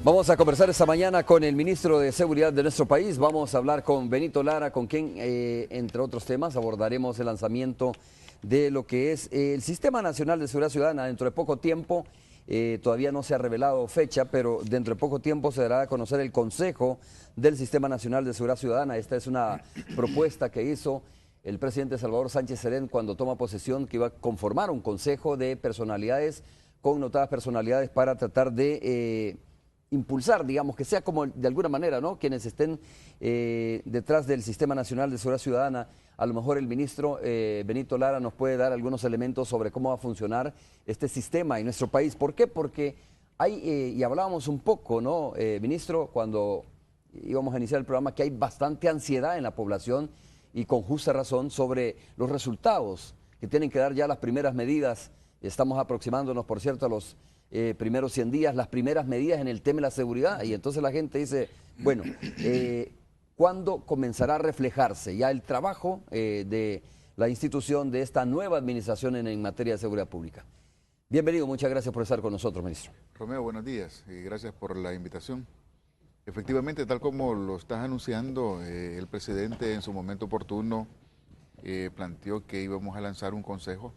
Vamos a conversar esta mañana con el ministro de Seguridad de nuestro país. Vamos a hablar con Benito Lara, con quien, entre otros temas, abordaremos el lanzamiento de lo que es el Sistema Nacional de Seguridad Ciudadana. Dentro de poco tiempo, todavía no se ha revelado fecha, pero dentro de poco tiempo se dará a conocer el Consejo del Sistema Nacional de Seguridad Ciudadana. Esta es una propuesta que hizo el presidente Salvador Sánchez Serén cuando toma posesión, que iba a conformar un consejo de personalidades, connotadas personalidades, para tratar de impulsar, digamos, que sea como de alguna manera, ¿no?, quienes estén detrás del Sistema Nacional de Seguridad Ciudadana. A lo mejor el ministro Benito Lara nos puede dar algunos elementos sobre cómo va a funcionar este sistema en nuestro país. ¿Por qué? Porque hay, y hablábamos un poco, ¿no, ministro, cuando íbamos a iniciar el programa, que hay bastante ansiedad en la población y con justa razón sobre los resultados que tienen que dar ya las primeras medidas. Estamos aproximándonos, por cierto, a los primeros 100 días, las primeras medidas en el tema de la seguridad, y entonces la gente dice, bueno, ¿cuándo comenzará a reflejarse ya el trabajo de la institución de esta nueva administración en materia de seguridad pública? Bienvenido, muchas gracias por estar con nosotros, ministro. Romeo, buenos días y gracias por la invitación. Efectivamente, tal como lo estás anunciando, el presidente en su momento oportuno planteó que íbamos a lanzar un consejo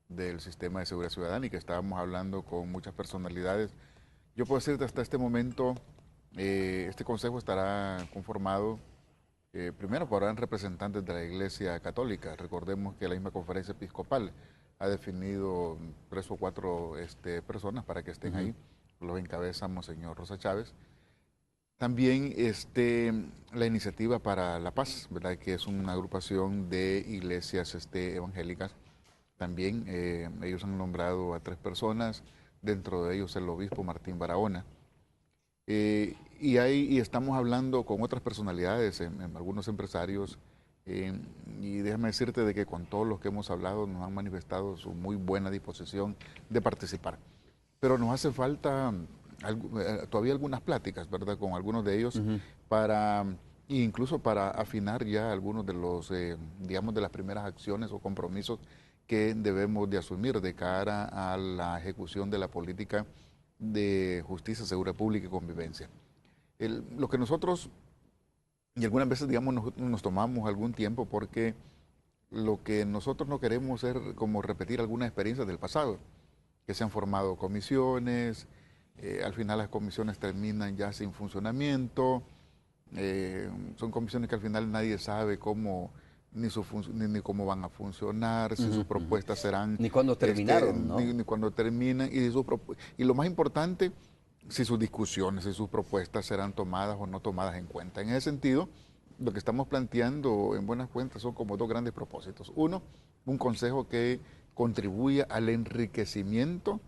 del Sistema de Seguridad Ciudadana y que estábamos hablando con muchas personalidades. Yo puedo decirte, hasta este momento, este consejo estará conformado primero por representantes de la Iglesia Católica. Recordemos que la misma conferencia episcopal ha definido 3 o 4 personas para que estén ahí. Los encabeza Monseñor Rosa Chávez. También la Iniciativa para la Paz, ¿verdad?, que es una agrupación de iglesias evangélicas. También ellos han nombrado a 3 personas, dentro de ellos el obispo Martín Barahona. Y estamos hablando con otras personalidades, algunos empresarios, y déjame decirte de que con todos los que hemos hablado nos han manifestado su muy buena disposición de participar. Pero nos hace falta todavía algunas pláticas, ¿verdad?, con algunos de ellos, incluso para afinar ya algunos de los, digamos, de las primeras acciones o compromisos que debemos de asumir de cara a la ejecución de la política de justicia, seguridad pública y convivencia. Lo que nosotros, y algunas veces, digamos, nos tomamos algún tiempo, porque lo que nosotros no queremos es como repetir algunas experiencias del pasado, que se han formado comisiones, al final las comisiones terminan ya sin funcionamiento, son comisiones que al final nadie sabe cómo ni cómo van a funcionar, si sus propuestas serán... Ni cuándo terminaron, ¿no? Ni cuándo terminan, y lo más importante, si sus discusiones, si sus propuestas serán tomadas o no tomadas en cuenta. En ese sentido, lo que estamos planteando en buenas cuentas son como 2 grandes propósitos. Uno, un consejo que contribuya al enriquecimiento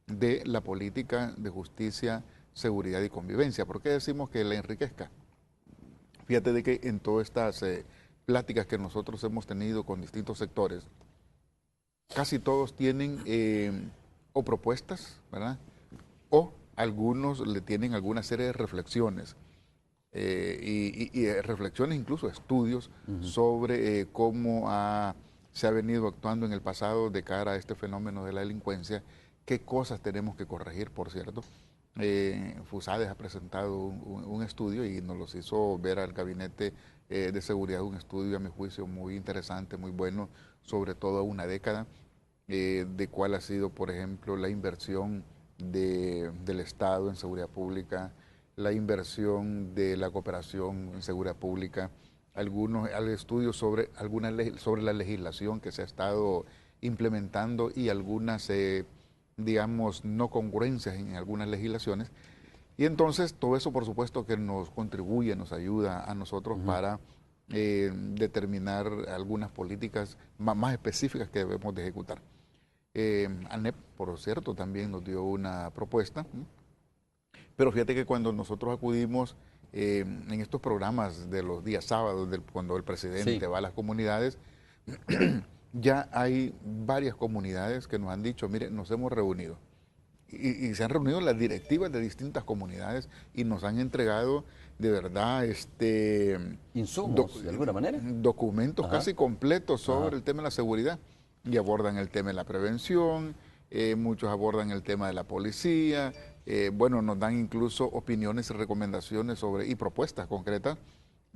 de la política de justicia, seguridad y convivencia. ¿Por qué decimos que la enriquezca? Fíjate de que en todas estas pláticas que nosotros hemos tenido con distintos sectores, casi todos tienen o propuestas, ¿verdad?, o algunos le tienen alguna serie de reflexiones, y reflexiones, incluso estudios sobre cómo se ha venido actuando en el pasado de cara a este fenómeno de la delincuencia, qué cosas tenemos que corregir, por cierto. FUSADES ha presentado un estudio y nos los hizo ver al Gabinete de Seguridad, un estudio, a mi juicio, muy interesante, muy bueno, sobre toda una década, de cuál ha sido, por ejemplo, la inversión del Estado en seguridad pública, la inversión de la cooperación en seguridad pública, algunos estudios sobre la legislación que se ha estado implementando y algunas digamos, no congruencias en algunas legislaciones. Y entonces todo eso, por supuesto, que nos contribuye, nos ayuda a nosotros para determinar algunas políticas más específicas que debemos de ejecutar. ANEP, por cierto, también nos dio una propuesta, pero fíjate que cuando nosotros acudimos en estos programas de los días sábados, cuando el presidente va a las comunidades, ya hay varias comunidades que nos han dicho, mire, nos hemos reunido. Y se han reunido las directivas de distintas comunidades y nos han entregado de verdad insumos, de alguna manera. Documentos casi completos sobre el tema de la seguridad. Y abordan el tema de la prevención, muchos abordan el tema de la policía, bueno, nos dan incluso opiniones y recomendaciones y propuestas concretas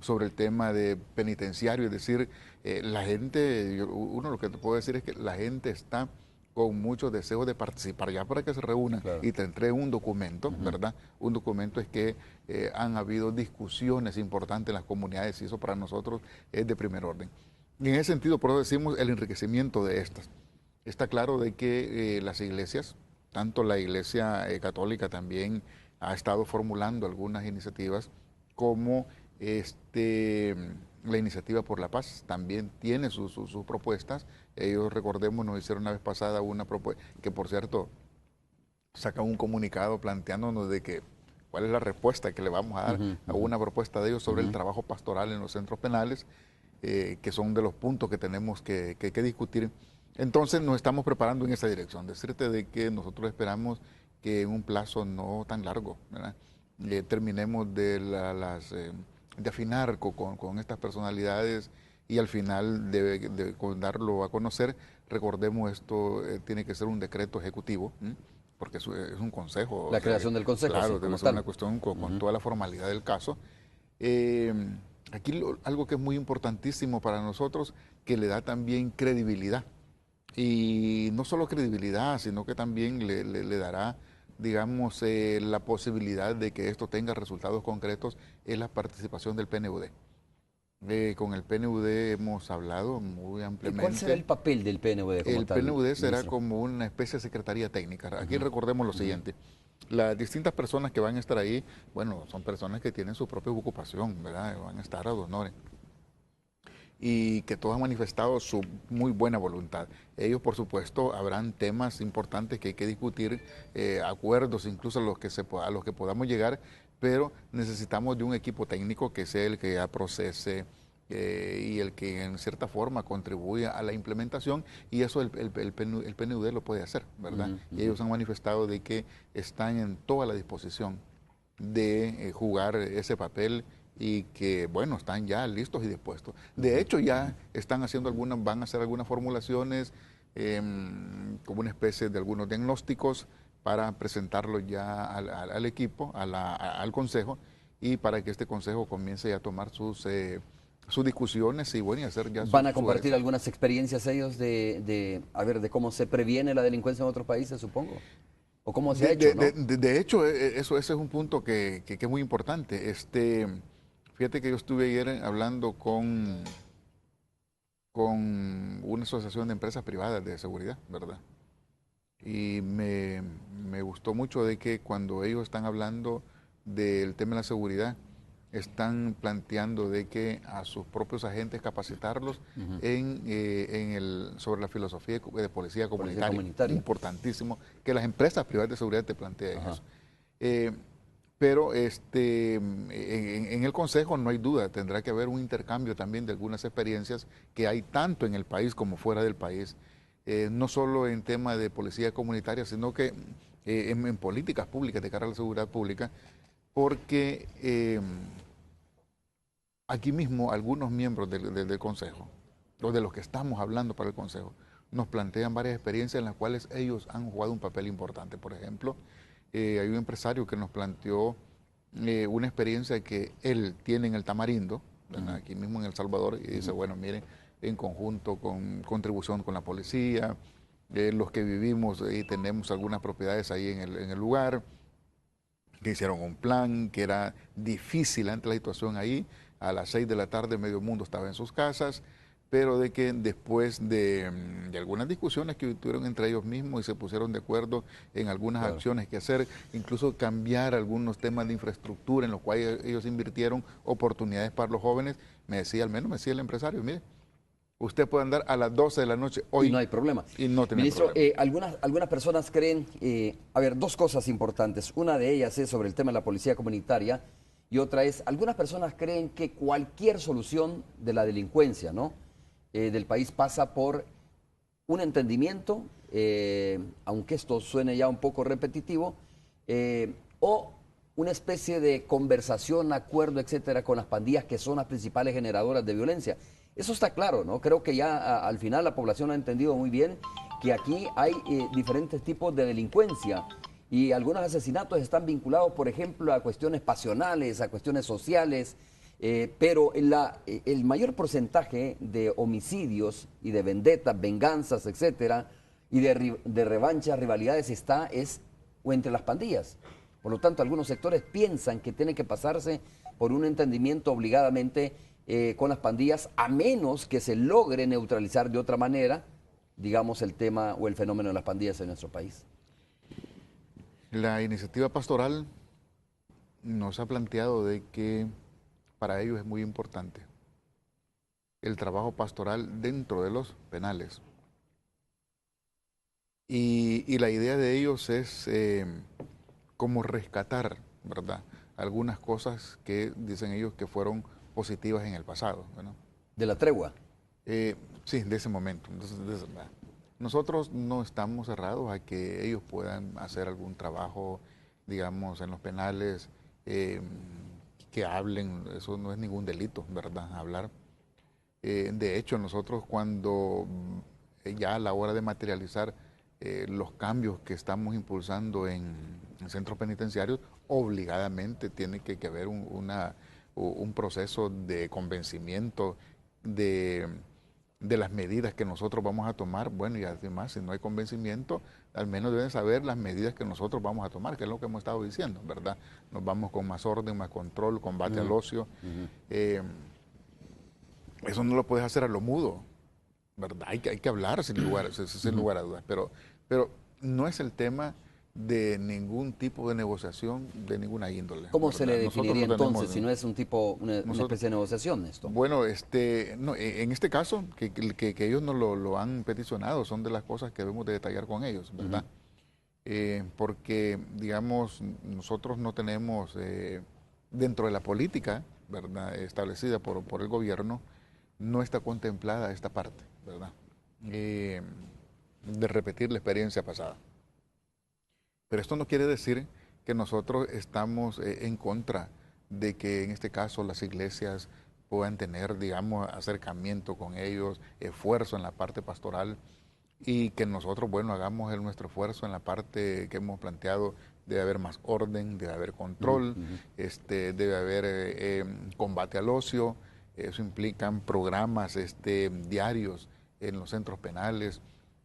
sobre el tema de penitenciario, es decir, la gente, uno lo que te puedo decir es que la gente está con muchos deseos de participar, ya para que se reúnan y te entregue un documento, ¿verdad? Un documento es que han habido discusiones importantes en las comunidades y eso para nosotros es de primer orden. Y en ese sentido, por eso decimos el enriquecimiento de estas. Está claro de que las iglesias, tanto la iglesia católica también ha estado formulando algunas iniciativas como la iniciativa por la paz también tiene sus propuestas. Ellos, recordemos, nos hicieron una vez pasada una propuesta, que por cierto, sacan un comunicado planteándonos de que cuál es la respuesta que le vamos a dar a una propuesta de ellos sobre el trabajo pastoral en los centros penales, que son de los puntos que tenemos que discutir. Entonces nos estamos preparando en esa dirección. Decirte de que nosotros esperamos que en un plazo no tan largo, ¿verdad? Terminemos de afinar con estas personalidades y al final de darlo a conocer. Recordemos, esto tiene que ser un decreto ejecutivo, porque es un consejo. La creación del consejo. Claro, sí, debe ser una cuestión con toda la formalidad del caso. Aquí algo que es muy importantísimo para nosotros, que le da también credibilidad. Y no solo credibilidad, sino que también le dará, digamos, la posibilidad de que esto tenga resultados concretos, es la participación del PNUD. Con el PNUD hemos hablado muy ampliamente. ¿Cuál será el papel del PNUD como tal? El PNUD será ministro? como una especie de secretaría técnica. Aquí recordemos lo siguiente. Las distintas personas que van a estar ahí, bueno, son personas que tienen su propia ocupación, ¿verdad? Van a estar ad honorem. Y que todos han manifestado su muy buena voluntad. Ellos, por supuesto, habrán temas importantes que hay que discutir, acuerdos incluso a los que podamos llegar, pero necesitamos de un equipo técnico que sea el que ya procese y el que en cierta forma contribuya a la implementación, y eso el PNUD lo puede hacer, ¿verdad? Y ellos han manifestado de que están en toda la disposición de jugar ese papel y que, bueno, están ya listos y dispuestos. De hecho, ya están haciendo van a hacer algunas formulaciones, como una especie de algunos diagnósticos para presentarlos ya al equipo, al consejo, y para que este consejo comience a tomar sus discusiones y, bueno, y hacer ya ¿Van a compartir algunas experiencias ellos de cómo se previene la delincuencia en otros países, supongo? ¿O cómo se ha hecho, no? De hecho, ese es un punto que es muy importante. Fíjate que yo estuve ayer hablando con una asociación de empresas privadas de seguridad, ¿verdad? Y me gustó mucho de que cuando ellos están hablando del tema de la seguridad, están planteando de que a sus propios agentes capacitarlos sobre la filosofía de policía comunitaria. Importantísimo que las empresas privadas de seguridad te planteen eso. Pero en el Consejo no hay duda, tendrá que haber un intercambio también de algunas experiencias que hay tanto en el país como fuera del país, no solo en tema de policía comunitaria, sino que en políticas públicas de cara a la seguridad pública, porque aquí mismo algunos miembros del Consejo, o de los que estamos hablando para el Consejo, nos plantean varias experiencias en las cuales ellos han jugado un papel importante. Por ejemplo, hay un empresario que nos planteó una experiencia que él tiene en el Tamarindo, aquí mismo en El Salvador, y dice, bueno, miren, en conjunto con contribución con la policía, los que vivimos y tenemos algunas propiedades ahí en el lugar, que hicieron un plan, que era difícil ante la situación ahí. A las 6 de la tarde medio mundo estaba en sus casas, pero de que después de algunas discusiones que tuvieron entre ellos mismos y se pusieron de acuerdo en algunas acciones que hacer, incluso cambiar algunos temas de infraestructura en los cuales ellos invirtieron oportunidades para los jóvenes, me decía el empresario, mire, usted puede andar a las 12 de la noche hoy. Y no hay problema. Y no tiene Ministro, problema. algunas personas creen, dos cosas importantes. Una de ellas es sobre el tema de la policía comunitaria y otra es, algunas personas creen que cualquier solución de la delincuencia, ¿no? Del país pasa por un entendimiento, aunque esto suene ya un poco repetitivo, o una especie de conversación, acuerdo, etcétera, con las pandillas que son las principales generadoras de violencia. Eso está claro, ¿no? Creo que ya al final la población ha entendido muy bien que aquí hay diferentes tipos de delincuencia y algunos asesinatos están vinculados, por ejemplo, a cuestiones pasionales, a cuestiones sociales, pero el mayor porcentaje de homicidios y de vendetas, venganzas, etcétera, y de revanchas, rivalidades es o entre las pandillas. Por lo tanto, algunos sectores piensan que tiene que pasarse por un entendimiento obligadamente con las pandillas, a menos que se logre neutralizar de otra manera, digamos, el tema o el fenómeno de las pandillas en nuestro país. La iniciativa pastoral nos ha planteado de que para ellos es muy importante el trabajo pastoral dentro de los penales. Y la idea de ellos es como rescatar, ¿verdad?, algunas cosas que dicen ellos que fueron positivas en el pasado, ¿verdad? ¿De la tregua? Sí, de ese momento. Entonces, nosotros no estamos cerrados a que ellos puedan hacer algún trabajo, digamos, en los penales, que hablen, eso no es ningún delito, ¿verdad?, hablar. De hecho, nosotros cuando ya a la hora de materializar los cambios que estamos impulsando en centros penitenciarios, obligadamente tiene que haber un proceso de convencimiento de las medidas que nosotros vamos a tomar. Bueno, y además, si no hay convencimiento, al menos deben saber las medidas que nosotros vamos a tomar, que es lo que hemos estado diciendo, ¿verdad? Nos vamos con más orden, más control, combate al ocio. Eso no lo puedes hacer a lo mudo, ¿verdad? Hay que hablar sin lugar a dudas, pero no es el tema de ningún tipo de negociación de ninguna índole. ¿Cómo ¿verdad? se le definiría entonces tenemos, si no es una especie de negociación esto? Bueno, no, en este caso, que ellos nos lo han peticionado, son de las cosas que debemos de detallar con ellos, ¿verdad? Porque, digamos, nosotros no tenemos, dentro de la política, ¿verdad?, establecida por el gobierno, no está contemplada esta parte, ¿verdad?, de repetir la experiencia pasada. Pero esto no quiere decir que nosotros estamos en contra de que en este caso las iglesias puedan tener, digamos, acercamiento con ellos, esfuerzo en la parte pastoral, y que nosotros, bueno, hagamos nuestro esfuerzo en la parte que hemos planteado. Debe haber más orden, debe haber control, debe haber combate al ocio. Eso implican programas diarios en los centros penales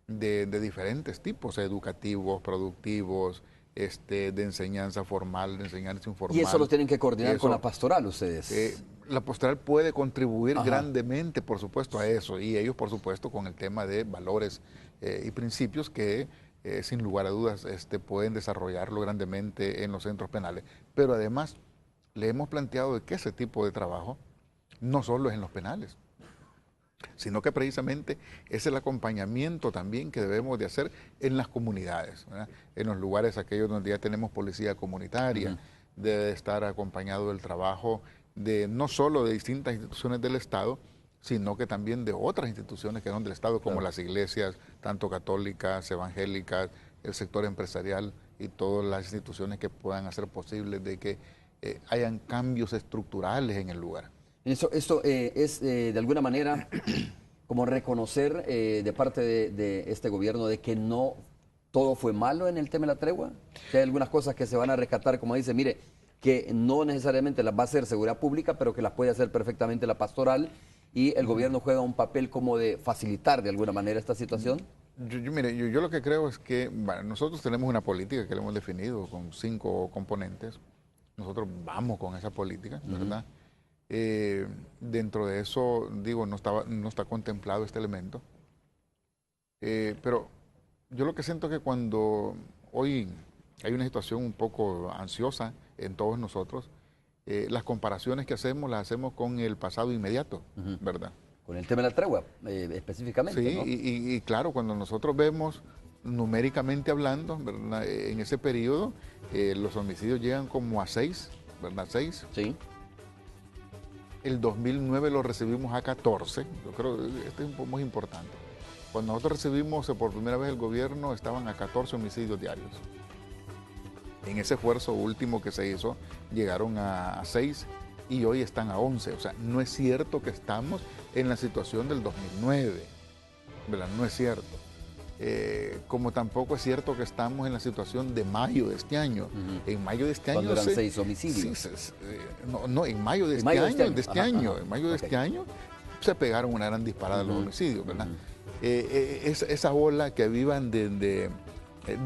de diferentes tipos, educativos, productivos, de enseñanza formal, de enseñanza informal. Y eso lo tienen que coordinar con la pastoral ustedes. La pastoral puede contribuir grandemente, por supuesto, a eso, y ellos, por supuesto, con el tema de valores y principios que, sin lugar a dudas, pueden desarrollarlo grandemente en los centros penales. Pero además, le hemos planteado de que ese tipo de trabajo no solo es en los penales, sino que precisamente es el acompañamiento también que debemos de hacer en las comunidades, ¿verdad?, en los lugares aquellos donde ya tenemos policía comunitaria. Debe estar acompañado del trabajo de no solo de distintas instituciones del Estado, sino que también de otras instituciones que son del Estado, como las iglesias, tanto católicas, evangélicas, el sector empresarial y todas las instituciones que puedan hacer posible de que hayan cambios estructurales en el lugar. Esto es de alguna manera como reconocer de parte de este gobierno de que no todo fue malo en el tema de la tregua, que hay algunas cosas que se van a rescatar, como dice, mire, que no necesariamente las va a hacer seguridad pública, pero que las puede hacer perfectamente la pastoral, y el gobierno juega un papel como de facilitar de alguna manera esta situación. Mire, yo lo que creo es que, bueno, nosotros tenemos una política que le hemos definido con 5 componentes. Nosotros vamos con esa política, ¿verdad? Dentro de eso, digo, no está contemplado este elemento. Pero yo lo que siento es que cuando hoy hay una situación un poco ansiosa en todos nosotros, las comparaciones que hacemos las hacemos con el pasado inmediato, ¿verdad? Con el tema de la tregua, específicamente, sí, ¿no? Y claro, cuando nosotros vemos numéricamente hablando, ¿verdad?, en ese periodo, los homicidios llegan como a 6, ¿verdad? 6. Sí. El 2009 lo recibimos a 14. Yo creo que esto es muy importante. Cuando nosotros recibimos por primera vez el gobierno, estaban a 14 homicidios diarios. En ese esfuerzo último que se hizo, llegaron a 6 y hoy están a 11. O sea, no es cierto que estamos en la situación del 2009, ¿verdad? No es cierto. como tampoco es cierto que estamos en la situación de mayo de este año. En mayo de este año... Cuando eran 6 homicidios. Sí, no, en mayo de este año. En mayo de este año se pegaron una gran disparada los homicidios, ¿verdad? Esa ola que vivan de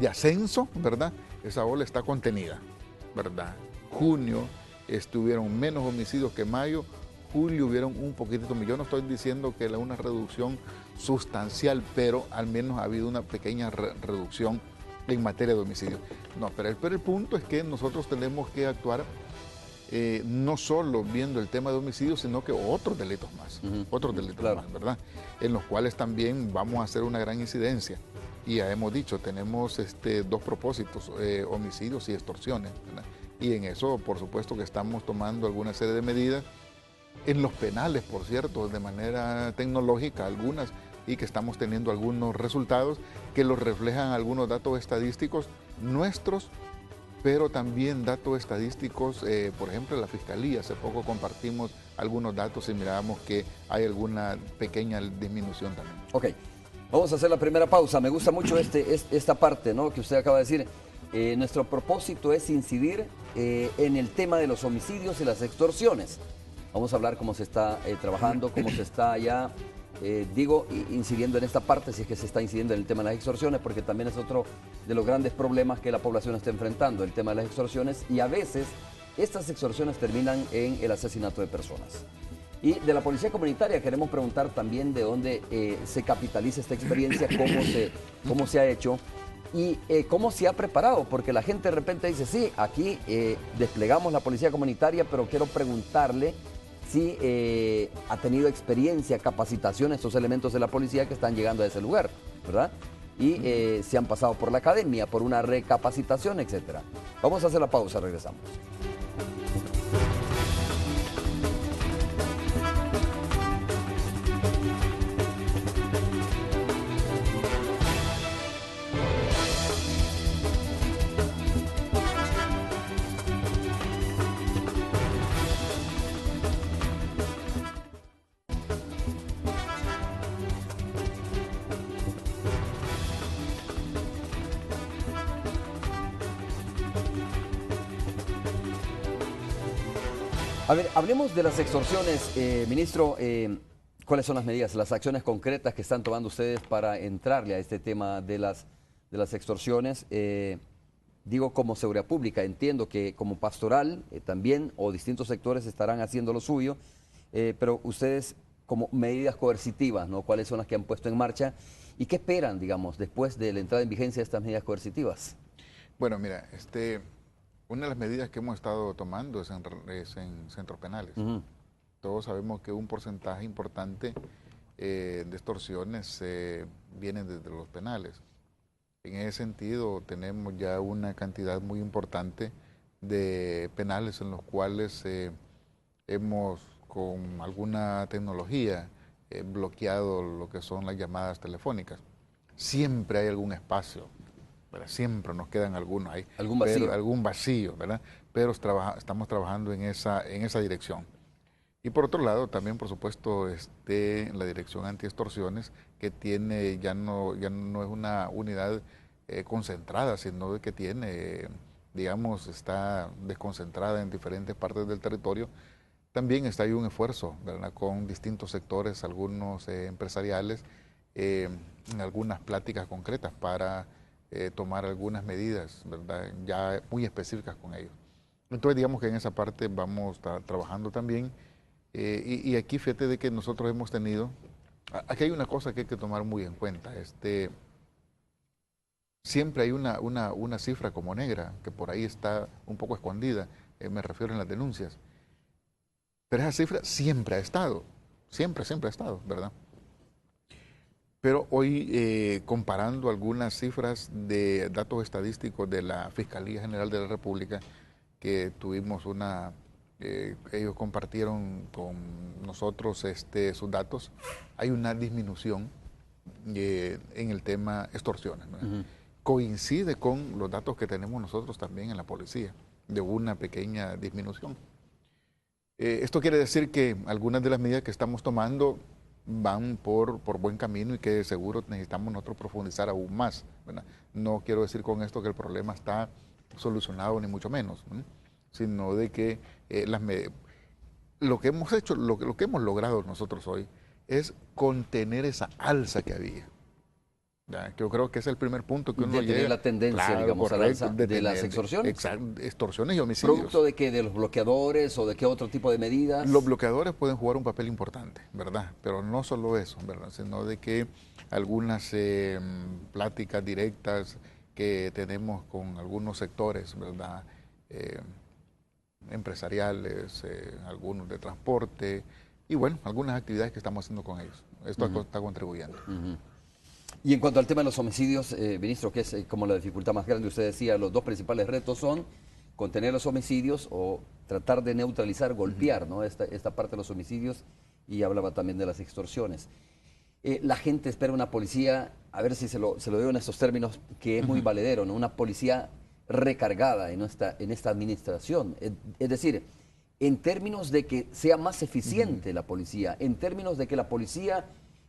ascenso, ¿verdad? Esa ola está contenida, ¿verdad? Junio estuvieron menos homicidios que mayo, julio hubieron un poquitito, yo no estoy diciendo que una reducción sustancial, pero al menos ha habido una pequeña reducción en materia de homicidios. No, pero el punto es que nosotros tenemos que actuar no solo viendo el tema de homicidios, sino que otros delitos más, más, ¿verdad? En los cuales también vamos a hacer una gran incidencia. Y ya hemos dicho, tenemos dos propósitos, homicidios y extorsiones, ¿verdad? Y en eso, por supuesto, que estamos tomando alguna serie de medidas, en los penales, por cierto, de manera tecnológica algunas, y que estamos teniendo algunos resultados que los reflejan algunos datos estadísticos nuestros, pero también datos estadísticos, por ejemplo, de la Fiscalía. Hace poco compartimos algunos datos y mirábamos que hay alguna pequeña disminución también. Ok, vamos a hacer la primera pausa. Me gusta mucho esta parte, ¿no?, que usted acaba de decir. Nuestro propósito es incidir en el tema de los homicidios y las extorsiones. Vamos a hablar cómo se está trabajando, cómo se está ya, incidiendo en esta parte, si es que se está incidiendo en el tema de las extorsiones, porque también es otro de los grandes problemas que la población está enfrentando, el tema de las extorsiones, y a veces estas extorsiones terminan en el asesinato de personas. Y de la policía comunitaria queremos preguntar también de dónde se capitaliza esta experiencia, cómo se ha hecho y cómo se ha preparado, porque la gente de repente dice, sí, aquí desplegamos la policía comunitaria, pero quiero preguntarle si ha tenido experiencia, capacitación, estos elementos de la policía que están llegando a ese lugar, ¿verdad? Y si han pasado por la academia, por una recapacitación, etcétera. Vamos a hacer la pausa, regresamos. A ver, hablemos de las extorsiones, ministro. ¿Cuáles son las medidas, las acciones concretas que están tomando ustedes para entrarle a este tema de las extorsiones? Como seguridad pública, entiendo que como pastoral también, o distintos sectores estarán haciendo lo suyo, pero ustedes como medidas coercitivas, ¿no? ¿Cuáles son las que han puesto en marcha? ¿Y qué esperan, digamos, después de la entrada en vigencia de estas medidas coercitivas? Bueno, mira, una de las medidas que hemos estado tomando es en centros penales. Todos sabemos que un porcentaje importante de extorsiones vienen desde los penales. En ese sentido, tenemos ya una cantidad muy importante de penales en los cuales hemos, con alguna tecnología, bloqueado lo que son las llamadas telefónicas. Siempre hay algún espacio, ¿verdad? Siempre nos quedan algunos ahí. Algún vacío, ¿verdad? Pero estamos trabajando en esa dirección. Y por otro lado, también, por supuesto, la Dirección Antiextorsiones, que tiene, ya no es una unidad concentrada, sino que tiene, está desconcentrada en diferentes partes del territorio. También está ahí un esfuerzo, ¿verdad?, con distintos sectores, algunos empresariales, en algunas pláticas concretas para tomar algunas medidas, ¿verdad?, ya muy específicas con ellos. Entonces, digamos que en esa parte vamos trabajando también. Y aquí fíjate de que nosotros hemos tenido, aquí hay una cosa que hay que tomar muy en cuenta. Siempre hay una cifra como negra, que por ahí está un poco escondida, me refiero en las denuncias. Pero esa cifra siempre ha estado, siempre ha estado, ¿verdad? Pero hoy, comparando algunas cifras de datos estadísticos de la Fiscalía General de la República, que tuvimos ellos compartieron con nosotros sus datos, hay una disminución en el tema extorsiones, ¿no? Coincide con los datos que tenemos nosotros también en la policía, de una pequeña disminución. Esto quiere decir que algunas de las medidas que estamos tomando van por buen camino y que seguro necesitamos nosotros profundizar aún más, ¿verdad? No quiero decir con esto que el problema está solucionado, ni mucho menos, ¿no? Sino de que lo que hemos hecho, lo que hemos logrado nosotros hoy es contener esa alza que había. Ya, yo creo que es el primer punto que uno Detener llega. la tendencia, Claro, digamos, al correcto, alza de las extorsiones. Exacto, extorsiones y homicidios. ¿Producto de qué? ¿De los bloqueadores o de qué otro tipo de medidas? Los bloqueadores pueden jugar un papel importante, ¿verdad? Pero no solo eso, ¿verdad? Sino de que algunas pláticas directas que tenemos con algunos sectores, ¿verdad? Empresariales, algunos de transporte y bueno, algunas actividades que estamos haciendo con ellos. Esto está contribuyendo. Y en cuanto al tema de los homicidios, ministro, que es como la dificultad más grande, usted decía, los dos principales retos son contener los homicidios o tratar de neutralizar, golpear, ¿no? Esta parte de los homicidios, y hablaba también de las extorsiones. La gente espera una policía, a ver si se lo digo en estos términos, que es muy valedero, ¿no? Una policía recargada en esta administración. Es decir, en términos de que sea más eficiente la policía, en términos de que la policía,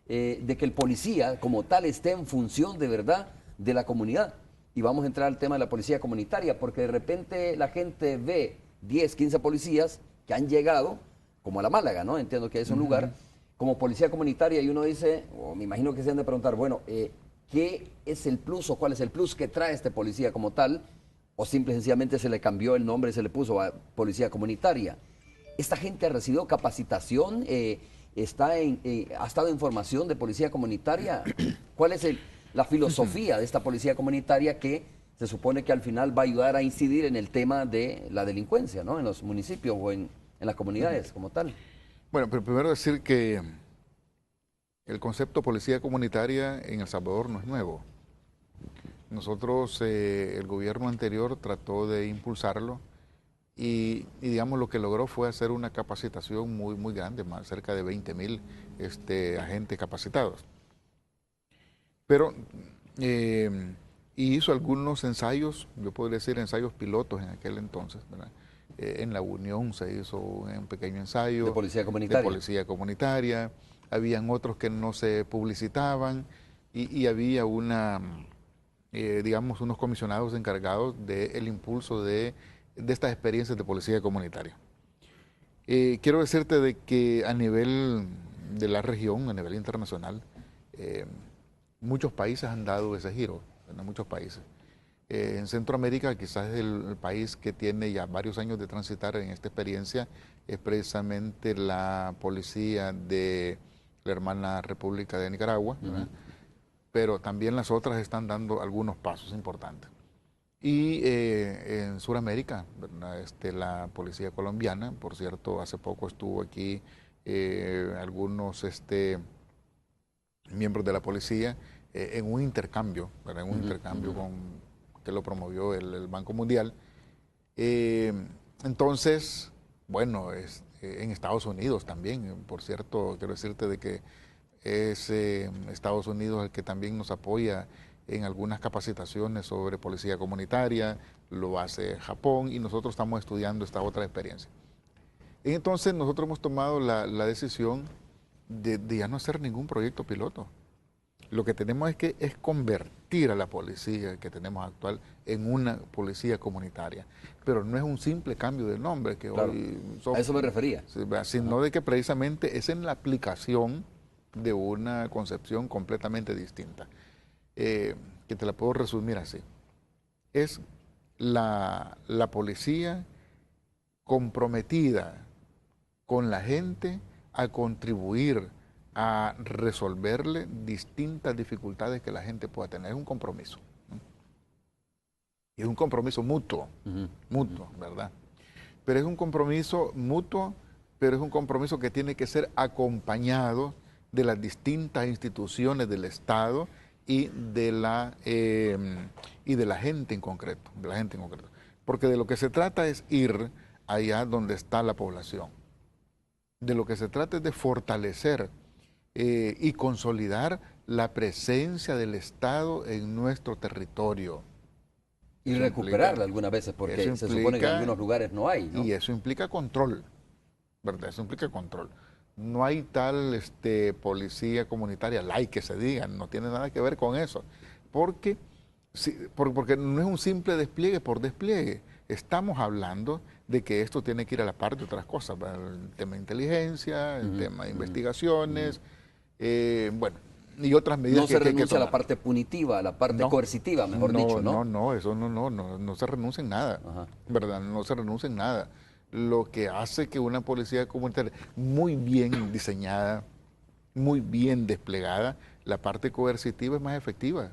de que el policía como tal esté en función de verdad de la comunidad. Y vamos a entrar al tema de la policía comunitaria, porque de repente la gente ve 10, 15 policías que han llegado, como a la Málaga, ¿no? Entiendo que es un lugar, como policía comunitaria, y uno dice, o me imagino que se han de preguntar, bueno, ¿qué es el plus o cuál es el plus que trae este policía como tal? O simple y sencillamente se le cambió el nombre y se le puso a policía comunitaria. ¿Esta gente ha recibido capacitación? ¿Ha estado en formación de policía comunitaria? ¿Cuál es la filosofía de esta policía comunitaria que se supone que al final va a ayudar a incidir en el tema de la delincuencia, ¿no? En los municipios o en las comunidades como tal? Bueno, pero primero decir que el concepto policía comunitaria en El Salvador no es nuevo. Nosotros, el gobierno anterior trató de impulsarlo y digamos lo que logró fue hacer una capacitación muy, muy grande, más cerca de 20,000 agentes capacitados. Pero, y hizo algunos ensayos, yo podría decir ensayos pilotos en aquel entonces, ¿verdad? En La Unión se hizo un pequeño ensayo. ¿De policía comunitaria? De policía comunitaria. Habían otros que no se publicitaban y había digamos, unos comisionados encargados del impulso de estas experiencias de policía comunitaria. Quiero decirte de que a nivel de la región, a nivel internacional, muchos países han dado ese giro, ¿verdad? Muchos países. En Centroamérica, quizás el país que tiene ya varios años de transitar en esta experiencia, es precisamente la policía de la hermana República de Nicaragua, ¿verdad? Pero también las otras están dando algunos pasos importantes. Y en Sudamérica, ¿verdad? La policía colombiana, por cierto, hace poco estuvo aquí algunos miembros de la policía en un intercambio, ¿verdad? En un intercambio que lo promovió el Banco Mundial. Entonces, bueno, en Estados Unidos también, por cierto, quiero decirte de que es Estados Unidos el que también nos apoya en algunas capacitaciones sobre policía comunitaria, lo hace Japón y nosotros estamos estudiando esta otra experiencia. Y entonces nosotros hemos tomado la decisión de ya no hacer ningún proyecto piloto. Lo que tenemos es convertir a la policía que tenemos actual en una policía comunitaria. Pero no es un simple cambio de nombre que claro, hoy a eso me refería. Sino de que precisamente es en la aplicación de una concepción completamente distinta. Que te la puedo resumir así. Es la policía comprometida con la gente a contribuir a resolverle distintas dificultades que la gente pueda tener. Es un compromiso. Y es un compromiso mutuo, ¿verdad? Pero es un compromiso mutuo, pero es un compromiso que tiene que ser acompañado de las distintas instituciones del Estado y de la gente en concreto, Porque de lo que se trata es ir allá donde está la población. De lo que se trata es de fortalecer y consolidar la presencia del Estado en nuestro territorio. Y recuperarla algunas veces, porque se supone que en algunos lugares no hay, ¿no? Y eso implica control, ¿verdad? Eso implica control. No hay tal policía comunitaria light que se diga, no tiene nada que ver con eso. Porque, porque no es un simple despliegue por despliegue. Estamos hablando de que esto tiene que ir a la par de otras cosas, el tema de inteligencia, el tema de investigaciones, bueno, y otras medidas no se renuncia a la tomar. parte punitiva, a la parte coercitiva, mejor dicho, ¿no? No, eso no se renuncia en nada, Ajá. ¿verdad? No se renuncia en nada. Lo que hace que una policía comunitaria muy bien diseñada, muy bien desplegada, la parte coercitiva es más efectiva,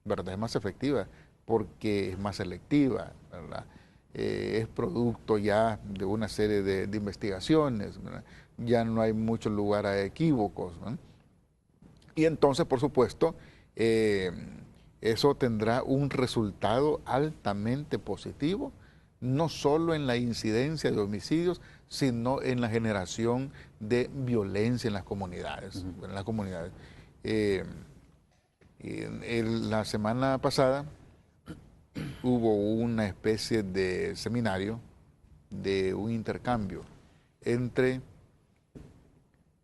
¿verdad? Es más efectiva porque es más selectiva, ¿verdad? Es producto ya de una serie de investigaciones, ¿verdad? Ya no hay mucho lugar a equívocos, ¿no? Y entonces, por supuesto, eso tendrá un resultado altamente positivo, no solo en la incidencia de homicidios, sino en la generación de violencia en las comunidades. En las comunidades. La semana pasada hubo una especie de seminario, de un intercambio entre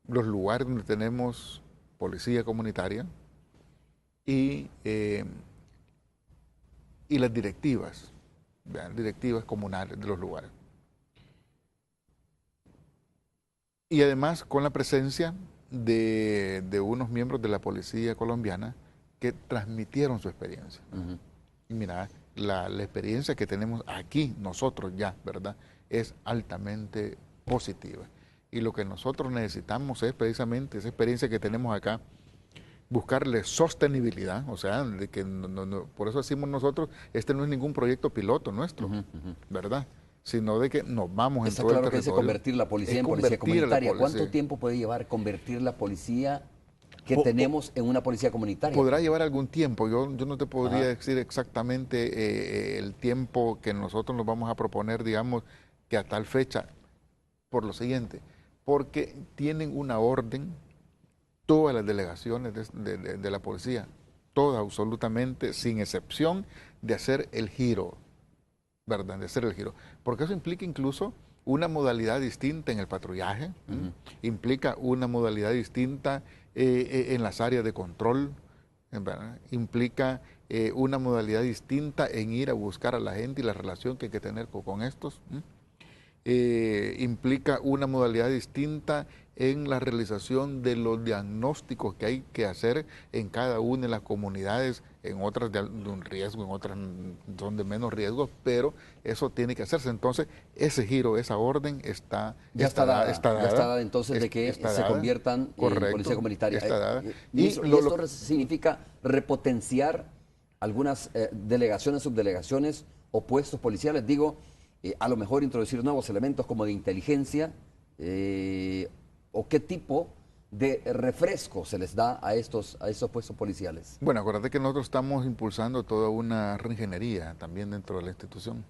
los lugares donde tenemos policía comunitaria y las directivas, ¿vean? Directivas comunales de los lugares. Y además con la presencia de unos miembros de la policía colombiana que transmitieron su experiencia. Y mira, la experiencia que tenemos aquí nosotros ya, ¿verdad? Es altamente positiva. Y lo que nosotros necesitamos es precisamente esa experiencia que tenemos acá, buscarle sostenibilidad, o sea, de que por eso decimos nosotros, este no es ningún proyecto piloto nuestro, ¿verdad? Sino de que nos vamos en todo el territorio. Está claro que dice convertir la policía en policía comunitaria. ¿Cuánto tiempo puede llevar convertir la policía que tenemos en una policía comunitaria? Podrá llevar algún tiempo. Yo no te podría decir exactamente el tiempo que nosotros nos vamos a proponer, digamos, que a tal fecha, por lo siguiente, porque tienen una orden todas las delegaciones de la policía, todas absolutamente, sin excepción, de hacer el giro, ¿verdad? De hacer el giro. Porque eso implica incluso una modalidad distinta en el patrullaje, implica una modalidad distinta en las áreas de control, ¿verdad? Implica una modalidad distinta en ir a buscar a la gente y la relación que hay que tener con estos. Implica una modalidad distinta en la realización de los diagnósticos que hay que hacer en cada una de las comunidades, en otras de un riesgo, en otras son de menos riesgo, pero eso tiene que hacerse. Entonces, ese giro, esa orden está dada entonces de que se conviertan en policía comunitaria. Está dada. Y esto significa repotenciar algunas delegaciones, subdelegaciones o puestos policiales, digo, a lo mejor introducir nuevos elementos como de inteligencia, o qué tipo de refresco se les da a estos puestos policiales. Bueno, acuérdate que nosotros estamos impulsando toda una reingeniería también dentro de la institución,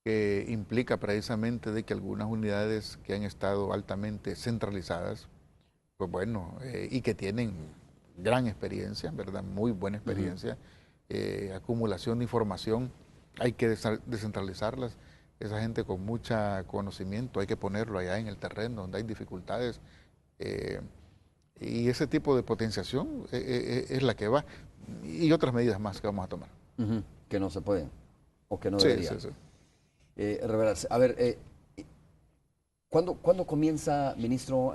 que implica precisamente de que algunas unidades que han estado altamente centralizadas, pues bueno, y que tienen gran experiencia, ¿verdad? Muy buena experiencia, acumulación de información, hay que descentralizarlas. Esa gente con mucho conocimiento hay que ponerlo allá en el terreno donde hay dificultades, y ese tipo de potenciación es la que va, y otras medidas más que vamos a tomar. Que no se pueden o que no deberían. Sí. Revelarse. A ver, ¿cuándo comienza, ministro,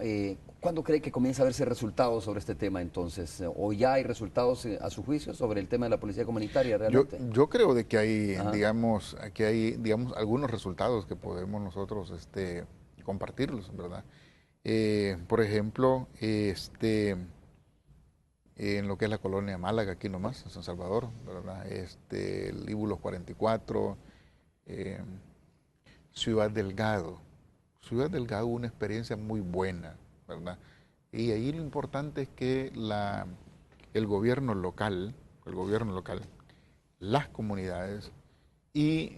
cuándo cree que comienza a verse resultados sobre este tema entonces? ¿O ya hay resultados a su juicio sobre el tema de la policía comunitaria realmente? Yo creo de que hay, digamos, algunos resultados que podemos nosotros compartirlos, ¿verdad? Por ejemplo, en lo que es la colonia Málaga, aquí nomás, en San Salvador, ¿verdad? El Líbulos 44, Ciudad Delgado, una experiencia muy buena, ¿verdad? Y ahí lo importante es que el gobierno local, las comunidades y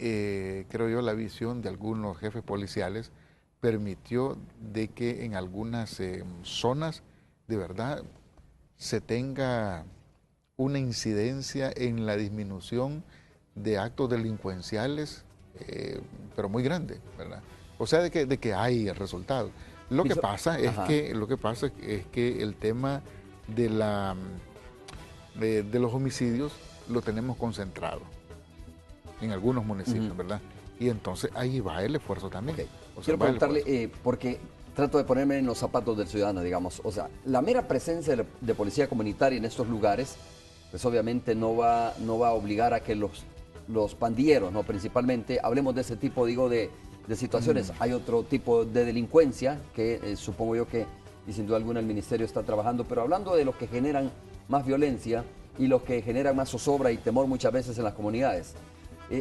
creo yo la visión de algunos jefes policiales permitió de que en algunas zonas de verdad se tenga una incidencia en la disminución de actos delincuenciales, pero muy grande, ¿verdad? O sea, de que hay resultados. Lo que pasa es que el tema de de los homicidios lo tenemos concentrado en algunos municipios, ¿verdad? Y entonces ahí va el esfuerzo también. Okay. O sea, quiero preguntarle, porque trato de ponerme en los zapatos del ciudadano, digamos. O sea, la mera presencia de policía comunitaria en estos lugares, pues obviamente no va a obligar a que los pandilleros, ¿no? Principalmente, hablemos de ese tipo, digo, de situaciones. Hay otro tipo de delincuencia que supongo yo que, y sin duda alguna, el ministerio está trabajando, pero hablando de los que generan más violencia y los que generan más zozobra y temor muchas veces en las comunidades.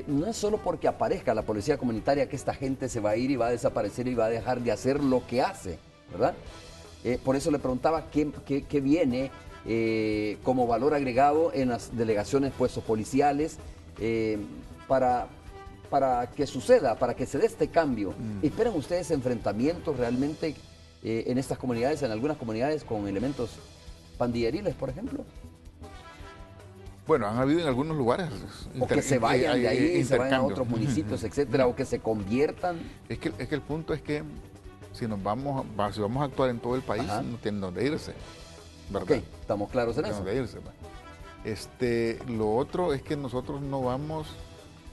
No es solo porque aparezca la policía comunitaria que esta gente se va a ir y va a desaparecer y va a dejar de hacer lo que hace, ¿verdad? Por eso le preguntaba qué viene como valor agregado en las delegaciones, puestos policiales, para que suceda, para que se dé este cambio. ¿Esperan ustedes enfrentamientos realmente en estas comunidades, en algunas comunidades con elementos pandilleriles, por ejemplo? Bueno, han habido en algunos lugares. O que se vayan de ahí, se vayan a otros municipios, etcétera, o que se conviertan. Es que el punto es que si vamos a actuar en todo el país, no tienen dónde irse, ¿verdad? Ok, estamos claros en eso. Dónde irse, lo otro es que nosotros no vamos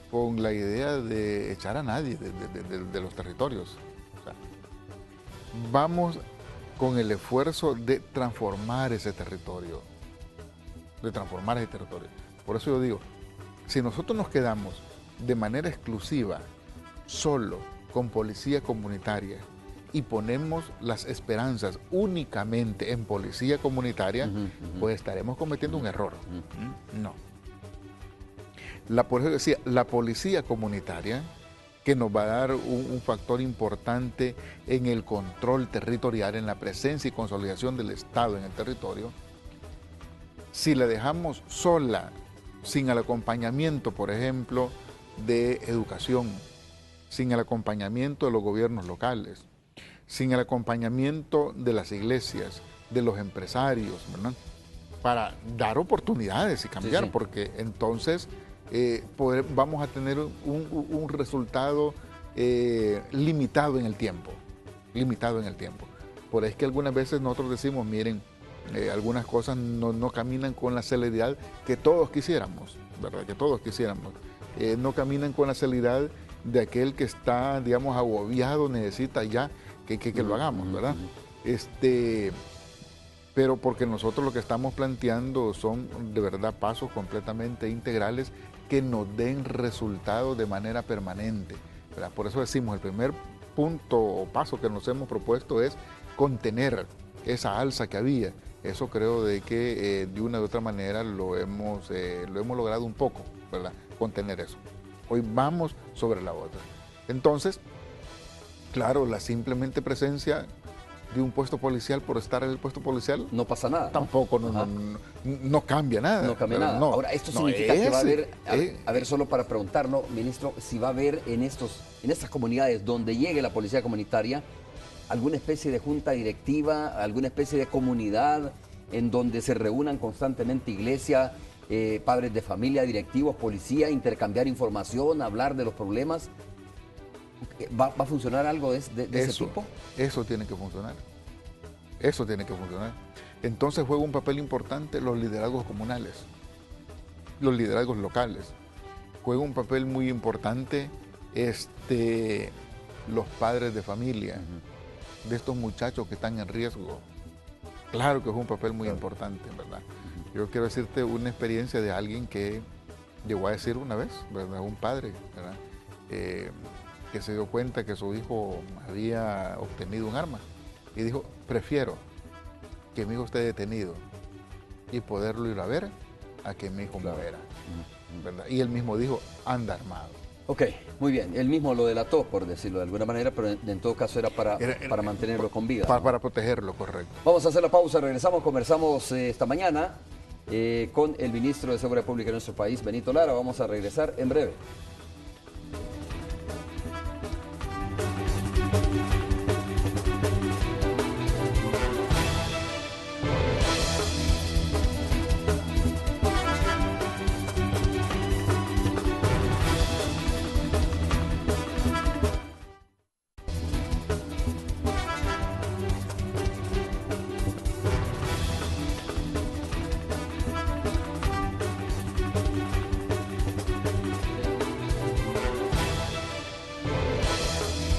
con la idea de echar a nadie de los territorios. O sea, vamos con el esfuerzo de transformar ese territorio. Por eso yo digo, si nosotros nos quedamos de manera exclusiva, solo, con policía comunitaria, y ponemos las esperanzas únicamente en policía comunitaria, pues estaremos cometiendo un error. No. Por eso decía, la policía comunitaria, que nos va a dar un factor importante en el control territorial, en la presencia y consolidación del Estado en el territorio. Si la dejamos sola, sin el acompañamiento, por ejemplo, de educación, sin el acompañamiento de los gobiernos locales, sin el acompañamiento de las iglesias, de los empresarios, ¿verdad? Para dar oportunidades y cambiar, porque entonces vamos a tener un resultado limitado en el tiempo. Por eso es que algunas veces nosotros decimos, miren, algunas cosas no caminan con la celeridad que todos quisiéramos, ¿verdad? No caminan con la celeridad de aquel que está, digamos, agobiado, necesita ya que lo hagamos, ¿verdad? Pero porque nosotros lo que estamos planteando son de verdad pasos completamente integrales que nos den resultados de manera permanente, ¿verdad? Por eso decimos, el primer punto o paso que nos hemos propuesto es contener esa alza que había. Eso creo de que de una u otra manera lo hemos logrado un poco, ¿verdad? Contener eso. Hoy vamos sobre la otra. Entonces, claro, la simplemente presencia de un puesto policial por estar en el puesto policial no pasa nada. Tampoco, no cambia nada. No cambia nada. Ahora, esto significa que va a haber, a ver, solo para preguntarlo, ministro, si va a haber en estas comunidades donde llegue la policía comunitaria, alguna especie de junta directiva, alguna especie de comunidad en donde se reúnan constantemente iglesia, padres de familia, directivos, policía, intercambiar información, hablar de los problemas. ¿Va a funcionar algo de ese tipo? Eso tiene que funcionar. Entonces juega un papel importante los liderazgos comunales, los liderazgos locales. Juega un papel muy importante los padres de familia, de estos muchachos que están en riesgo. Claro que es un papel muy importante, ¿verdad? Yo quiero decirte una experiencia de alguien que llegó a decir una vez, ¿verdad? Un padre, ¿verdad? Que se dio cuenta que su hijo había obtenido un arma y dijo, prefiero que mi hijo esté detenido y poderlo ir a ver a que mi hijo muera, ¿verdad? Y él mismo dijo, anda armado. Ok, muy bien. Él mismo lo delató, por decirlo de alguna manera, pero en todo caso era para mantenerlo con vida. Para protegerlo, correcto. Vamos a hacer la pausa, regresamos, conversamos esta mañana con el ministro de Seguridad Pública de nuestro país, Benito Lara. Vamos a regresar en breve.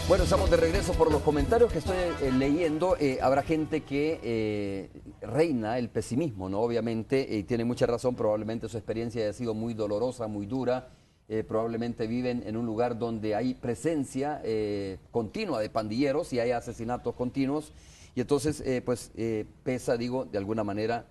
Bueno, estamos de regreso por los comentarios que estoy leyendo. Habrá gente que reina el pesimismo, ¿no? Obviamente, y tiene mucha razón, probablemente su experiencia haya sido muy dolorosa, muy dura. Probablemente viven en un lugar donde hay presencia continua de pandilleros y hay asesinatos continuos. Y entonces, pesa, digo, de alguna manera,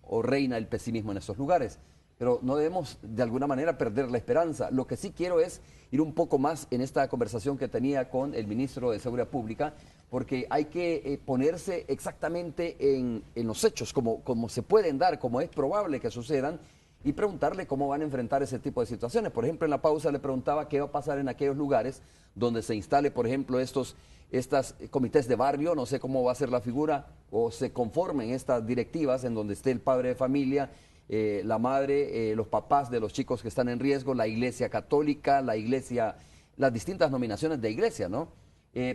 o reina el pesimismo en esos lugares. Pero no debemos de alguna manera perder la esperanza. Lo que sí quiero es ir un poco más en esta conversación que tenía con el ministro de Seguridad Pública, porque hay que ponerse exactamente en los hechos, como se pueden dar, como es probable que sucedan, y preguntarle cómo van a enfrentar ese tipo de situaciones. Por ejemplo, en la pausa le preguntaba qué va a pasar en aquellos lugares donde se instale, por ejemplo, estas comités de barrio, no sé cómo va a ser la figura, o se conformen estas directivas en donde esté el padre de familia, la madre, los papás de los chicos que están en riesgo, la iglesia católica, la iglesia, las distintas nominaciones de iglesia, ¿no?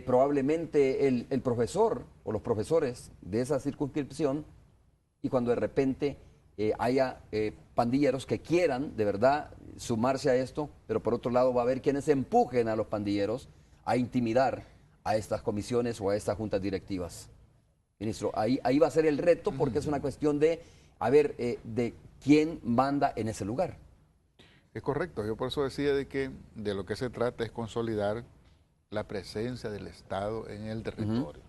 Probablemente el profesor o los profesores de esa circunscripción, y cuando de repente haya pandilleros que quieran de verdad sumarse a esto, pero por otro lado va a haber quienes empujen a los pandilleros a intimidar a estas comisiones o a estas juntas directivas. Ministro, ahí va a ser el reto porque es una cuestión de de quién manda en ese lugar. Es correcto, yo por eso decía de que de lo que se trata es consolidar la presencia del Estado en el territorio.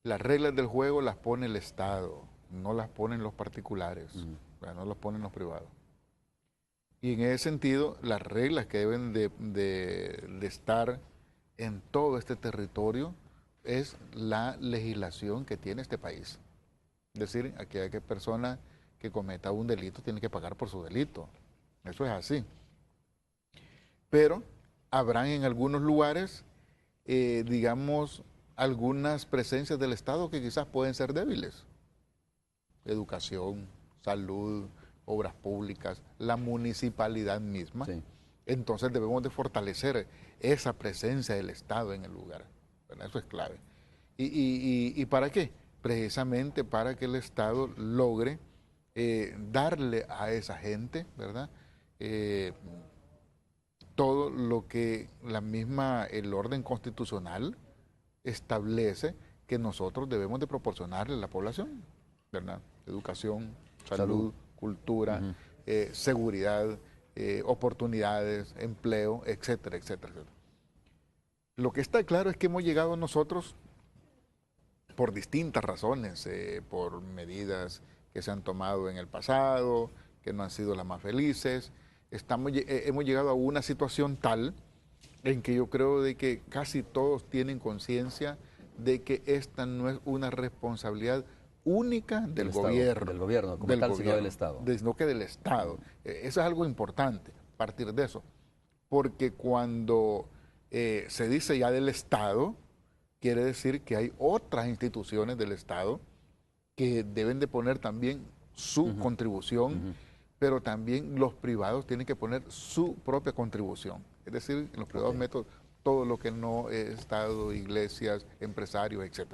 Las reglas del juego las pone el Estado, no las ponen los particulares, no las ponen los privados. Y en ese sentido, las reglas que deben de estar en todo este territorio es la legislación que tiene este país. Es decir, aquella persona que cometa un delito tiene que pagar por su delito. Eso es así. Pero habrán en algunos lugares, digamos, algunas presencias del Estado que quizás pueden ser débiles. Educación, salud, obras públicas, la municipalidad misma. Sí. Entonces debemos de fortalecer esa presencia del Estado en el lugar. Bueno, eso es clave. ¿Y para qué? Precisamente para que el Estado logre darle a esa gente, ¿verdad? Todo lo que el orden constitucional establece que nosotros debemos de proporcionarle a la población, ¿verdad? Educación, salud, cultura, seguridad, oportunidades, empleo, etcétera, etcétera, etcétera. Lo que está claro es que hemos llegado nosotros por distintas razones, por medidas que se han tomado en el pasado, que no han sido las más felices. Hemos llegado a una situación tal en que yo creo de que casi todos tienen conciencia de que esta no es una responsabilidad única del gobierno. Del gobierno, como tal, sino del Estado. Sino que del Estado. Eso es algo importante, partir de eso. Porque cuando se dice ya del Estado, quiere decir que hay otras instituciones del Estado que deben de poner también su contribución, pero también los privados tienen que poner su propia contribución. Es decir, los privados meten todo lo que no es Estado, iglesias, empresarios, etc.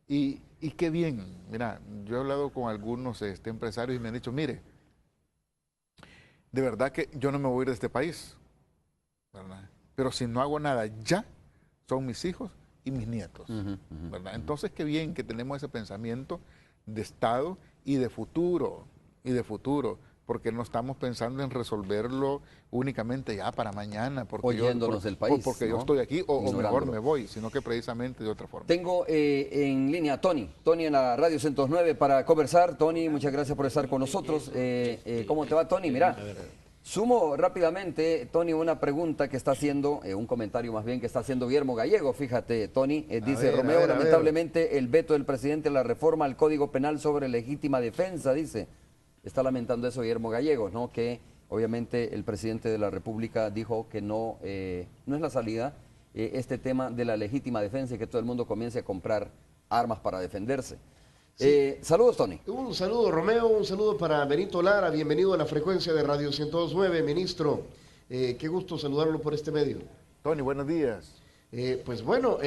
Y qué bien, mira, yo he hablado con algunos empresarios y me han dicho, mire, de verdad que yo no me voy a ir de este país, ¿verdad? Pero si no hago nada ya, son mis hijos y mis nietos, ¿verdad? Entonces, qué bien que tenemos ese pensamiento de Estado y de futuro, porque no estamos pensando en resolverlo únicamente ya para mañana, porque del país, porque yo estoy aquí, o mejor me voy, sino que precisamente de otra forma. Tengo en línea a Tony en la Radio 109 para conversar. Tony, muchas gracias por estar con nosotros. ¿Cómo te va, Tony? Mira, sumo rápidamente, Tony, una pregunta que está haciendo, un comentario más bien que está haciendo Guillermo Gallego. Fíjate, Tony, dice Romeo, lamentablemente el veto del presidente a la reforma al Código Penal sobre legítima defensa, dice. Está lamentando eso Guillermo Gallegos, ¿no? Que obviamente el presidente de la República dijo que no es la salida este tema de la legítima defensa y que todo el mundo comience a comprar armas para defenderse. Sí. Saludos, Tony. Un saludo, Romeo, un saludo para Benito Lara, bienvenido a la frecuencia de Radio 109, ministro. Qué gusto saludarlo por este medio. Tony, buenos días. Pues bueno,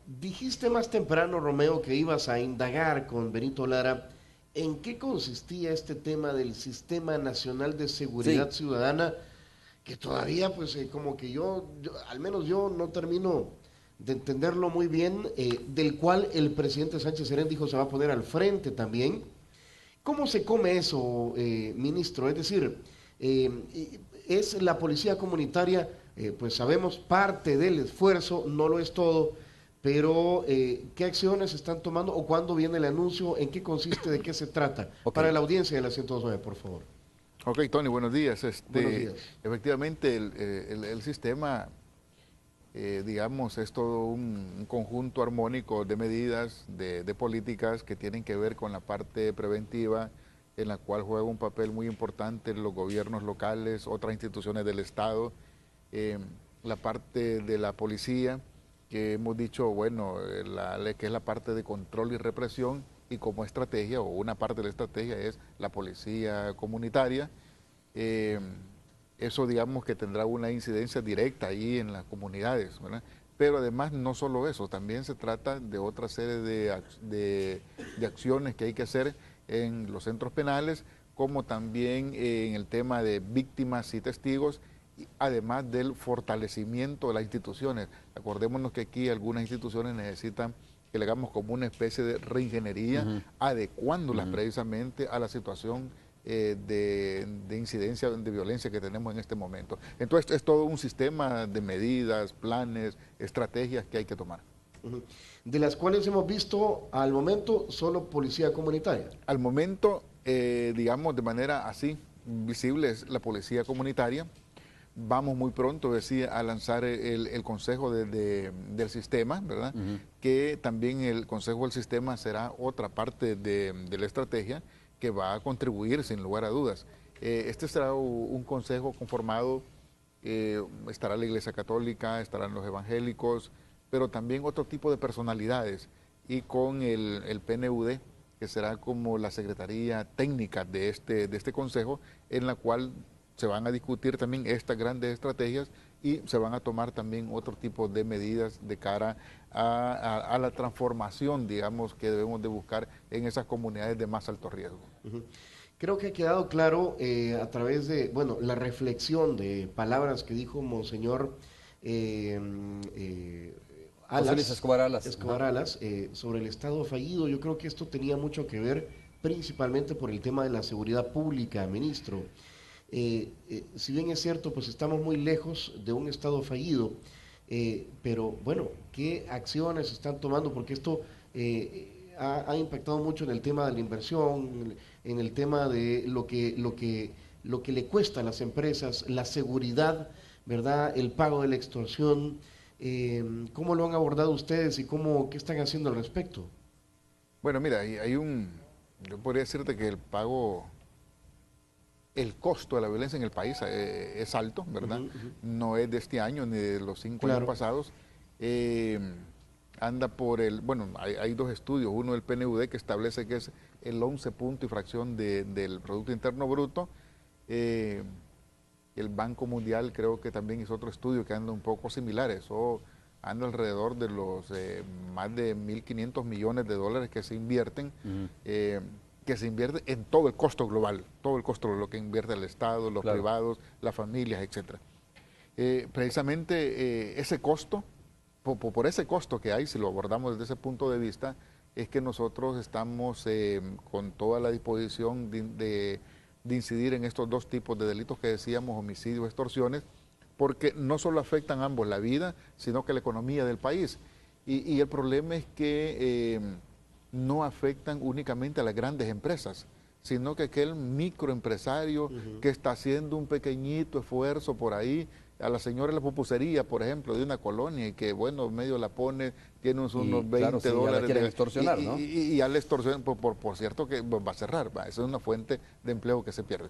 dijiste más temprano, Romeo, que ibas a indagar con Benito Lara ¿en qué consistía este tema del Sistema Nacional de Seguridad Ciudadana que todavía pues como que al menos yo no termino de entenderlo muy bien, del cual el presidente Sánchez Serén dijo se va a poner al frente también. ¿Cómo se come eso, ministro? Es decir, es la policía comunitaria, pues sabemos, parte del esfuerzo, no lo es todo, pero ¿qué acciones están tomando o cuándo viene el anuncio? ¿En qué consiste? ¿De qué se trata? Okay. Para la audiencia de la 109, por favor. Ok, Tony, buenos días. Buenos días. Efectivamente, el sistema, digamos, es todo un conjunto armónico de medidas, de políticas que tienen que ver con la parte preventiva, en la cual juega un papel muy importante los gobiernos locales, otras instituciones del Estado, la parte de la policía, que hemos dicho, bueno, que es la parte de control y represión, y como estrategia, o una parte de la estrategia es la policía comunitaria. Eso digamos que tendrá una incidencia directa ahí en las comunidades, ¿verdad? Pero además no solo eso, también se trata de otra serie de acciones que hay que hacer en los centros penales, como también en el tema de víctimas y testigos, además del fortalecimiento de las instituciones. Acordémonos que aquí algunas instituciones necesitan que le hagamos como una especie de reingeniería, adecuándolas precisamente a la situación de incidencia de violencia que tenemos en este momento. Entonces es todo un sistema de medidas, planes, estrategias que hay que tomar. De las cuales hemos visto al momento solo policía comunitaria. Al momento, digamos de manera así visible, es la policía comunitaria. Vamos muy pronto, decía, a lanzar el consejo del sistema, ¿verdad? Que también el consejo del sistema será otra parte de la estrategia que va a contribuir sin lugar a dudas. Este será un consejo conformado, estará la Iglesia Católica, estarán los evangélicos, pero también otro tipo de personalidades, y con el PNUD, que será como la secretaría técnica de este consejo, en la cual se van a discutir también estas grandes estrategias y se van a tomar también otro tipo de medidas de cara a la transformación, digamos, que debemos de buscar en esas comunidades de más alto riesgo. Creo que ha quedado claro a través de, bueno, la reflexión de palabras que dijo Monseñor Alas, Escobar Alas, sobre el Estado fallido. Yo creo que esto tenía mucho que ver principalmente por el tema de la seguridad pública, ministro. Si bien es cierto, pues estamos muy lejos de un Estado fallido, pero bueno, ¿qué acciones están tomando? Porque esto ha impactado mucho en el tema de la inversión, en el tema de lo que le cuesta a las empresas, la seguridad, ¿verdad? El pago de la extorsión. ¿Cómo lo han abordado ustedes y qué están haciendo al respecto? Bueno, mira, yo podría decirte que el costo de la violencia en el país es alto, ¿verdad? No es de este año ni de los 5 años pasados. Anda bueno, hay dos estudios, uno del PNUD que establece que es el 11 punto y fracción del Producto Interno Bruto. El Banco Mundial creo que también hizo otro estudio que anda un poco similar, eso anda alrededor de los más de 1.500 millones de dólares que se invierten, que se invierte en todo el costo global, todo el costo de lo que invierte el Estado, los privados, las familias, etc. Precisamente ese costo, por ese costo que hay, si lo abordamos desde ese punto de vista, es que nosotros estamos con toda la disposición de incidir en estos dos tipos de delitos que decíamos, homicidios, extorsiones, porque no solo afectan ambos la vida, sino que la economía del país. Y el problema es que no afectan únicamente a las grandes empresas, sino que aquel microempresario que está haciendo un pequeñito esfuerzo por ahí, a la señora de la pupusería, por ejemplo, de una colonia, y que, bueno, medio la pone, tiene unos 20 claro, sí, dólares. Ya la quieren extorsionar, ¿no? Y ya la extorsión, por cierto, que va a cerrar, esa es una fuente de empleo que se pierde.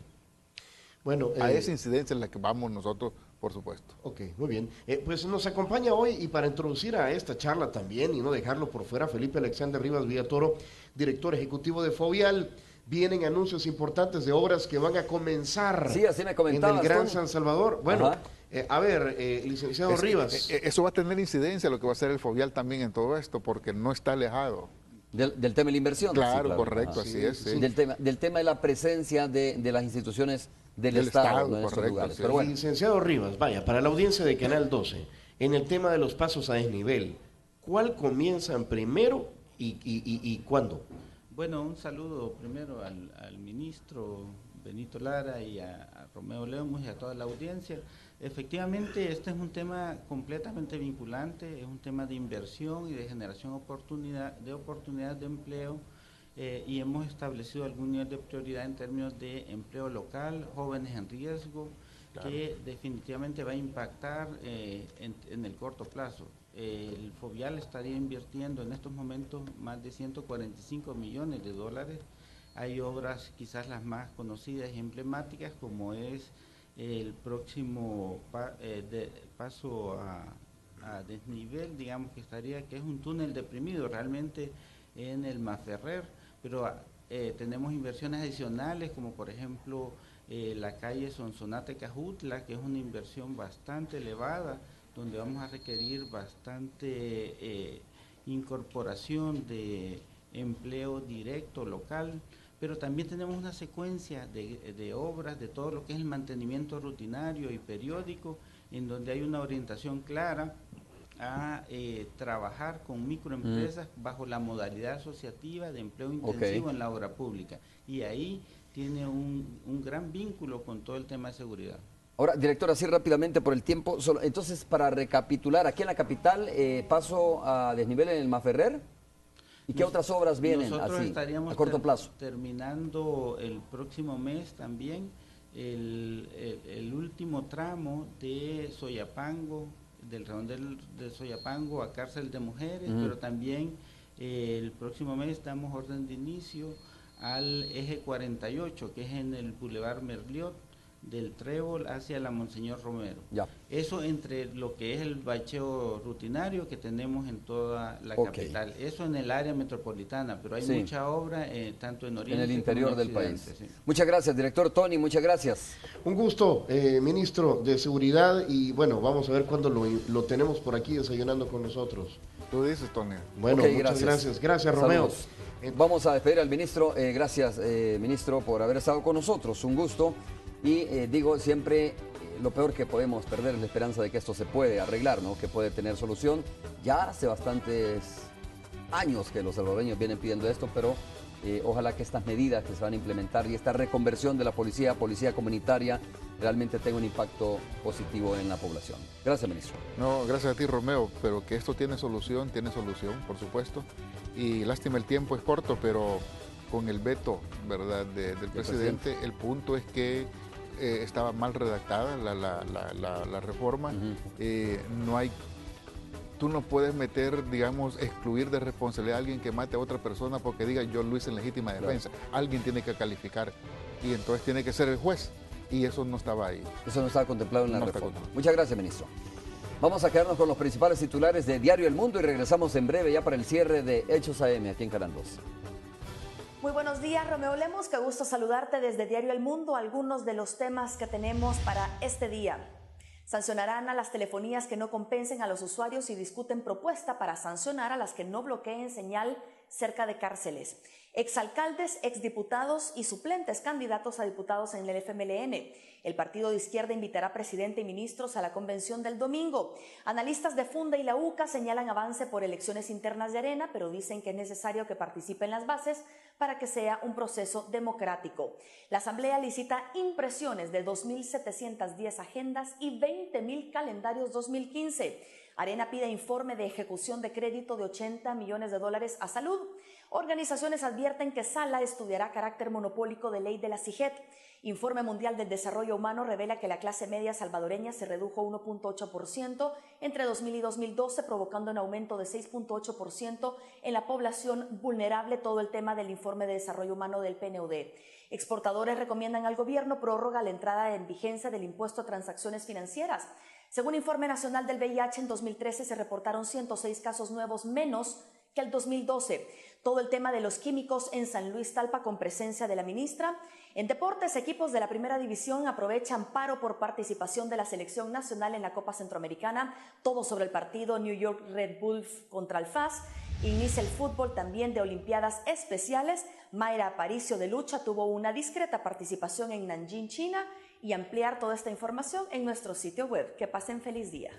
Bueno, a esa incidencia en la que vamos nosotros, por supuesto. Ok, muy bien. Pues nos acompaña hoy, y para introducir a esta charla también y no dejarlo por fuera, Felipe Alexander Rivas Villatoro, director ejecutivo de Fovial. Vienen anuncios importantes de obras que van a comenzar así me en el Gran San Salvador. Bueno, a ver, licenciado Rivas. Eso va a tener incidencia, lo que va a hacer el Fovial también en todo esto, porque no está alejado. Del tema de la inversión. Claro, correcto, así es. Sí. Del tema de la presencia de las instituciones del Estado, ¿no? En estos correcto, lugares. sí. Pero bueno. Licenciado Rivas, vaya, para la audiencia de Canal 12, en el tema de los pasos a desnivel, ¿cuál comienzan primero y cuándo? Bueno, un saludo primero al ministro Benito Lara y a Romeo Lemus y a toda la audiencia. Efectivamente, este es un tema completamente vinculante, es un tema de inversión y de generación de oportunidades de empleo, y hemos establecido algún nivel de prioridad en términos de empleo local, jóvenes en riesgo, que definitivamente va a impactar en el corto plazo. El Fovial estaría invirtiendo en estos momentos más de 145 millones de dólares. Hay obras quizás las más conocidas y emblemáticas, como es el próximo paso a desnivel, digamos que es un túnel deprimido realmente en el Maferrer, pero tenemos inversiones adicionales, como por ejemplo la calle Sonsonate-Cajutla, que es una inversión bastante elevada, donde vamos a requerir bastante incorporación de empleo directo local, pero también tenemos una secuencia de obras, de todo lo que es el mantenimiento rutinario y periódico, en donde hay una orientación clara a trabajar con microempresas bajo la modalidad asociativa de empleo intensivo en la obra pública. Y ahí tiene un gran vínculo con todo el tema de seguridad. Ahora, director, así rápidamente por el tiempo, entonces para recapitular, aquí en la capital, paso a desnivel en el Maferrer, ¿y qué otras obras vienen Nosotros así, estaríamos a corto plazo? terminando el próximo mes también el último tramo de Soyapango, del redondel de Soyapango a Cárcel de Mujeres, pero también el próximo mes damos orden de inicio al eje 48, que es en el Boulevard Merliot, del Trébol hacia la Monseñor Romero. Ya. Eso entre lo que es el bacheo rutinario que tenemos en toda la capital. Eso en el área metropolitana, pero hay mucha obra tanto en Oriente en el interior como en del país. Sí. Muchas gracias, director Tony, muchas gracias. Un gusto, ministro de Seguridad, y bueno, vamos a ver cuándo lo tenemos por aquí desayunando con nosotros. Tú dices, Tony. Bueno, muchas gracias. Gracias, Romeo. Vamos a despedir al ministro. Gracias, ministro, por haber estado con nosotros. Un gusto. Y digo siempre, lo peor que podemos perder es la esperanza de que esto se puede arreglar, ¿no? Que puede tener solución. Ya hace bastantes años que los salvadoreños vienen pidiendo esto, pero ojalá que estas medidas que se van a implementar y esta reconversión de la policía comunitaria realmente tenga un impacto positivo en la población. Gracias, ministro. No, gracias a ti, Romeo, pero que esto tiene solución, por supuesto. Y lástima, el tiempo es corto, pero con el veto, ¿verdad?, del presidente, el punto es que estaba mal redactada la reforma. Tú no puedes meter, digamos, excluir de responsabilidad a alguien que mate a otra persona porque diga yo lo hice en legítima defensa. Claro. Alguien tiene que calificar y entonces tiene que ser el juez, y eso no estaba ahí. Eso no estaba contemplado en la reforma. Muchas gracias, ministro. Vamos a quedarnos con los principales titulares de Diario El Mundo y regresamos en breve ya para el cierre de Hechos AM aquí en Canal 2. Muy buenos días, Romeo Lemus, qué gusto saludarte desde Diario El Mundo. Algunos de los temas que tenemos para este día. Sancionarán a las telefonías que no compensen a los usuarios y discuten propuesta para sancionar a las que no bloqueen señal cerca de cárceles. Exalcaldes, exdiputados y suplentes candidatos a diputados en el FMLN. El partido de izquierda invitará a presidente y ministros a la convención del domingo. Analistas de Funda y la UCA señalan avance por elecciones internas de Arena, pero dicen que es necesario que participen las bases para que sea un proceso democrático. La Asamblea licita impresiones de 2.710 agendas y 20.000 calendarios 2015. Arena pide informe de ejecución de crédito de 80 millones de dólares a salud. Organizaciones advierten que Sala estudiará carácter monopólico de ley de la CIGET. Informe Mundial del Desarrollo Humano revela que la clase media salvadoreña se redujo 1.8% entre 2000 y 2012, provocando un aumento de 6.8% en la población vulnerable, todo el tema del Informe de Desarrollo Humano del PNUD. Exportadores recomiendan al gobierno prórroga la entrada en vigencia del impuesto a transacciones financieras. Según Informe Nacional del VIH, en 2013 se reportaron 106 casos nuevos menos que el 2012. Todo el tema de los químicos en San Luis Talpa con presencia de la ministra. En deportes, equipos de la primera división aprovechan paro por participación de la selección nacional en la Copa Centroamericana. Todo sobre el partido New York Red Bulls contra el FAS. Inicia el fútbol también de Olimpiadas Especiales. Mayra Aparicio de lucha tuvo una discreta participación en Nanjing, China. Y ampliar toda esta información en nuestro sitio web. Que pasen feliz día.